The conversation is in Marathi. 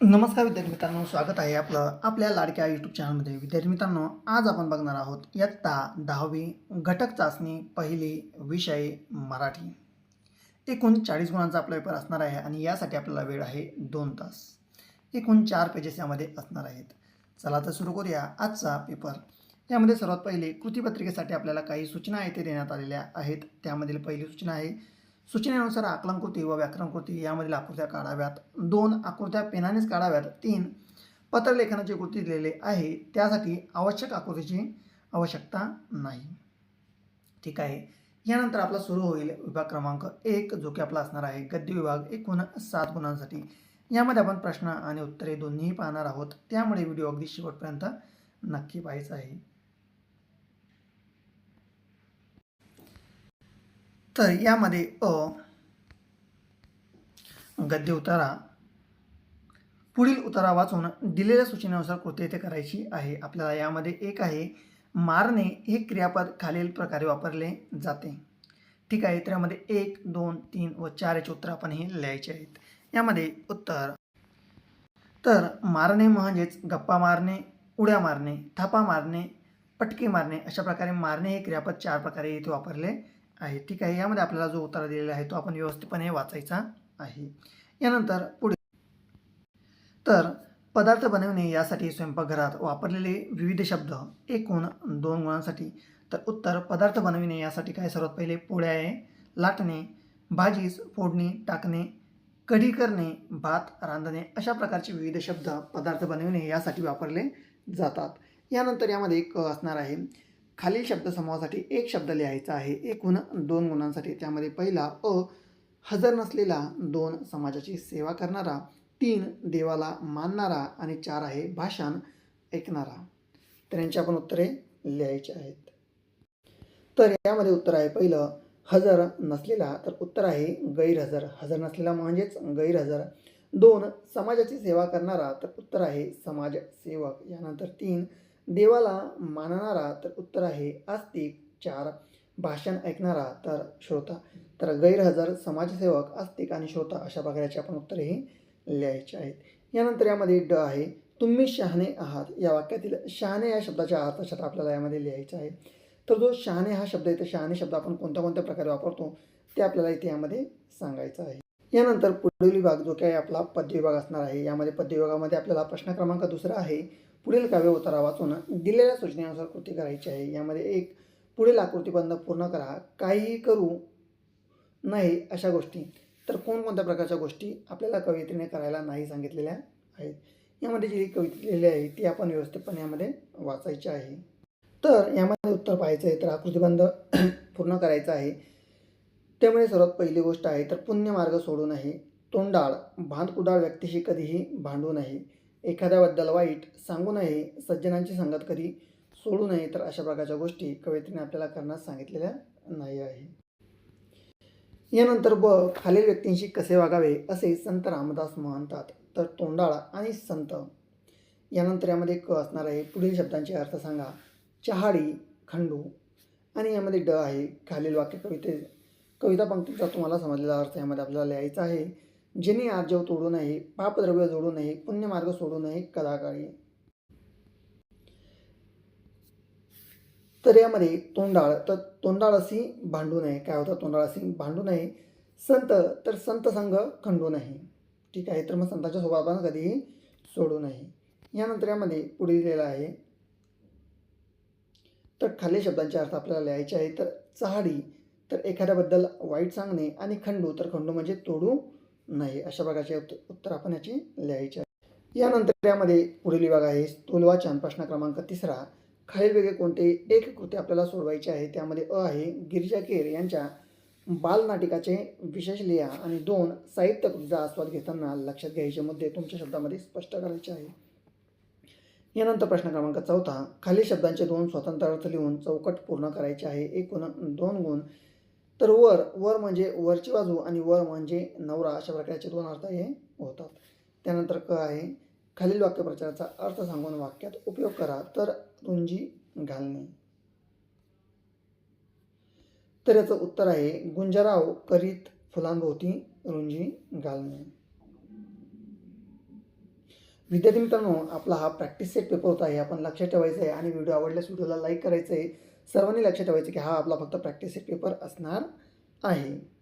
नमस्कार विद्यार्थी मित्रांनो, स्वागत आहे आपल्या लाडक्या यूट्यूब चॅनलमध्ये. विद्यार्थी मित्रांनो, आज आपण बघणार आहोत इयत्ता 10वी घटक चाचणी पहिली विषय मराठी. एकूण 40 गुणांचा आपला पेपर असणार आहे आणि यासाठी आपल्याला वेळ आहे 2 तास. एकूण 4 पेजेस यामध्ये असणार आहेत. चला तर सुरू करूया आजचा पेपर. यामध्ये सर्वात पहिले कृतीपत्रिकेसाठी आपल्याला काही सूचना येथे देण्यात आलेल्या आहेत. त्यामधील पहिली सूचना आहे, सूचनेनुसार आकलनकृती व व्याकरणकृती यामधील आकृत्या काढाव्यात. 2 आकृत्या पेनानेच काढाव्यात. 3 पत्रलेखनाची कृती दिलेली आहे, त्यासाठी आवश्यक आकृतीची आवश्यकता नाही. ठीक आहे. यानंतर आपला सुरू होईल विभाग क्रमांक 1, जो की आपला असणार आहे गद्य विभाग. एकूण 7 गुणांसाठी. यामध्ये आपण प्रश्न आणि उत्तरे दोन्हीही पाहणार आहोत, त्यामुळे व्हिडिओ अगदी शेवटपर्यंत नक्की पाहायचा आहे. तर यामध्ये गद्य उतारा, पुढील उतारा वाचून दिलेल्या सूचनेनुसार कृती येथे करायची आहे. आपल्याला यामध्ये एक आहे, मारणे हे क्रियापद खालील प्रकारे वापरले जाते. ठीक आहे. तर यामध्ये 1, 2, 3 व 4 याचे उत्तर आपण हे लिहायचे आहेत. यामध्ये उत्तर, तर मारणे म्हणजेच गप्पा मारणे, उड्या मारणे, थापा मारणे, पटके मारणे, अशा प्रकारे मारणे हे क्रियापद 4 प्रकारे इथे वापरले आहे. ठीक आहे. यामध्ये आपल्याला जो उत्तर दिलेला आहे तो आपण व्यवस्थितपणे वाचायचा आहे. यानंतर पुढे, तर पदार्थ बनवणे यासाठी स्वयंपाकघरात वापरलेले विविध शब्द एकूण 2 गुणांसाठी. तर उत्तर, पदार्थ बनविणे यासाठी काय, सर्वात पहिले पोळ्या आहे, लाटणे, भाजीस फोडणी टाकणे, कढी करणे, भात रांधणे, अशा प्रकारचे विविध शब्द पदार्थ बनविणे यासाठी वापरले जातात. यानंतर यामध्ये एक असणार आहे, खालील शब्दसमूहासाठी एक शब्द लिहायचा आहे एकूण 2 गुणांसाठी. त्यामध्ये पहिला हजर नसलेला, 2 समाजाची सेवा करणारा, 3 देवाला मानणारा आणि 4 आहे भाषण ऐकणारा. तर यांची आपण उत्तरे लिहायची आहेत. तर यामध्ये उत्तर आहे पहिलं हजर नसलेला, तर उत्तर आहे गैरहजर. हजर नसलेला म्हणजेच गैरहजर. 2 समाजाची सेवा करणारा, तर उत्तर आहे समाजसेवक. यानंतर 3 देवाला मानणारा, तर उत्तर आहे आस्तिक. 4 भाषण ऐकणारा, तर श्रोता. तर गैरहजर, समाजसेवक, आस्तिक आणि श्रोता अशा प्रकारचे आपण उत्तरेही लिहायचे आहेत. यानंतर यामध्ये ड आहे, तुम्ही शहाणे आहात. या वाक्यातील शहाणे या शब्दाच्या अर्थात आपल्याला यामध्ये लिहायचं आहे. तर जो शहाणे हा शब्द आहे, तर शहाणे शब्द आपण कोणत्या कोणत्या प्रकारे वापरतो ते आपल्याला इथे यामध्ये सांगायचं आहे. यानंतर पुढील विभाग जो काही आपला पद्य विभाग असणार आहे. यामध्ये पद्य विभागामध्ये आपल्याला प्रश्न क्रमांक 2 आहे, पुढील काव्य उतारा वाचून दिलेल्या सूचनेनुसार कृती करायची आहे. यामध्ये 1, पुढील आकृतीबंध पूर्ण करा, काहीही करू नाही अशा गोष्टी. तर कोणकोणत्या प्रकारच्या गोष्टी आपल्याला कवयित्रीने करायला नाही सांगितलेल्या आहेत. यामध्ये जी कविता लिहिलेली आहे ती आपण व्यवस्थितपणे यामध्ये वाचायची आहे. तर यामध्ये उत्तर पाहायचं आहे, तर आकृतीबंध पूर्ण करायचा आहे. त्यामुळे सर्वात पहिली गोष्ट आहे, तर पुण्यमार्ग सोडू नये, तोंडाळ भांडकुडाळ व्यक्तीशी कधीही भांडू नये, एखाद्याबद्दल वाईट सांगू नये, सज्जनांची संगत कधी सोडू नये. तर अशा प्रकारच्या गोष्टी कवयित्रीने आपल्याला करण्यास सांगितलेल्या नाही आहे. यानंतर खालील व्यक्तींशी कसे वागावे असे संत रामदास म्हणतात. तर तोंडाळ आणि संत. यानंतर यामध्ये क असणार आहे, पुढील शब्दांचे अर्थ सांगा, चहाडी, खंडू. आणि यामध्ये ड आहे, खालील वाक्य कविता पंक्तीचा तुम्हाला समजलेला अर्थ यामध्ये आपल्याला लिहायचा आहे. ज्यांनी आर्जव तोडू नये, पापद्रव्य जोडू नये, पुण्यमार्ग सोडू नये कदाकाळी. तर यामध्ये तोंडाळ, तर तोंडाळशी भांडू नये. काय होतं, तोंडाळशी भांडू नये. संत, तर संत संघ खंडू नये. ठीक आहे. तर मग संतांच्या सोबत आपण कधीही सोडू नये. यानंतर यामध्ये पुढे दिलेला आहे, तर खालील शब्दांचे अर्थ आपल्याला लिहायचे आहे. तर चहाडी, तर एखाद्याबद्दल वाईट सांगणे, आणि खंडू, तर खंडू म्हणजे तोडू नये. अशा प्रकारचे उत्तर आपण याची लिहायचे आहे. यानंतर यामध्ये पुढील विभाग आहे स्थूलवाचन. प्रश्न क्रमांक 3, खालील वेगळे कोणते एक कृती आपल्याला सोडवायची आहे. त्यामध्ये आहे, गिरिजा केर यांच्या बालनाटिकाचे विशेष लिहा, आणि 2 साहित्य कृतीचा आस्वाद घेताना लक्षात घ्यायचे मुद्दे तुमच्या शब्दामध्ये स्पष्ट करायचे आहे. यानंतर प्रश्न क्रमांक 4, खालील शब्दांचे 2 स्वतंत्र अर्थ लिहून चौकट पूर्ण करायचे आहे. एकूण 2 गुण. तर वर म्हणजे वरची बाजू, आणि वर म्हणजे नवरा, अशा प्रकारचे 2 अर्थ हे होतात. त्यानंतर क आहे, खालील वाक्यप्रचाराचा अर्थ सांगून वाक्यात उपयोग करा. तर रुंजी घालणे. तर याचं उत्तर आहे, गुंजराव करीत फुलांभोवती रुंजी घालणे. विद्यार्थी मित्रांनो, आपला हा प्रॅक्टिस सेट पेपर होता, हे आपण लक्षात ठेवायचं आहे आणि व्हिडिओ आवडल्यास व्हिडिओला लाईक करायचं आहे. सर्वांनी लक्षात ठेवायचं की हा आपला फक्त प्रॅक्टिस सेट पेपर असणार आहे.